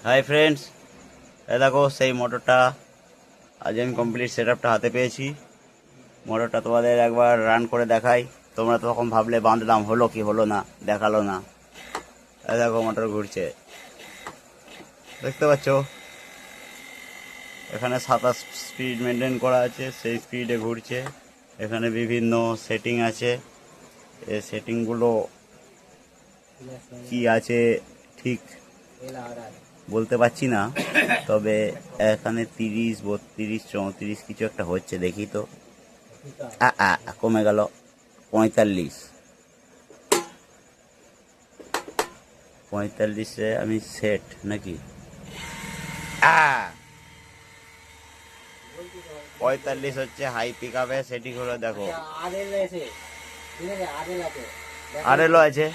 Hi friends, এই দেখো সেই মোটরটা আজ আমি কমপ্লিট সেটআপটা হাতে পেয়েছি। মোটরটা তোমাদের একবার রান করে দেখাই। তোমরা তখন ভাবলে বাঁধলাম, হলো কি হলো না, দেখালো না। এই দেখো মোটর ঘুরছে, দেখতে পাচ্ছ? এখানে 27 স্পিড মেনটেন করা আছে, সেই স্পিডে ঘুরছে। এখানে বিভিন্ন সেটিং আছে, এই সেটিংগুলো কি আছে ঠিক বলতে পারছি না, তবে এখানে 30, 32, 34 কিছু একটা হচ্ছে, দেখি তো। কমে গেল 45 আমি সেট নাকি 45 হচ্ছে হাই পিক আপে সেটিং হলো। দেখো আরএলও আছে।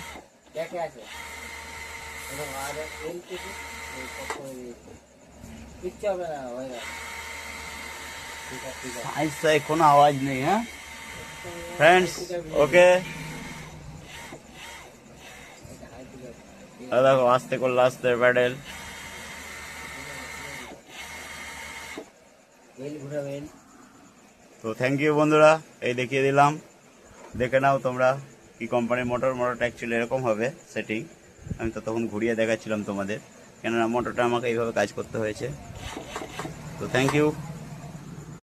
কোনো আওয়াজ নেই। হ্যাঁ ফ্রেন্ডস, ওকে। দেখো আস্তে করলে আস্তে প্যাডেল। তো থ্যাংক ইউ বন্ধুরা, এই দেখিয়ে দিলাম, দেখে নাও তোমরা কি কোম্পানির মোটরটা অ্যাকচুয়ালি এরকম হবে সেটিং। আমি তো তখন ঘুরিয়ে দেখাচ্ছিলাম তোমাদের, কেননা মোটরটা আমাকে এইভাবে কাজ করতে হয়েছে। তো থ্যাংক ইউ।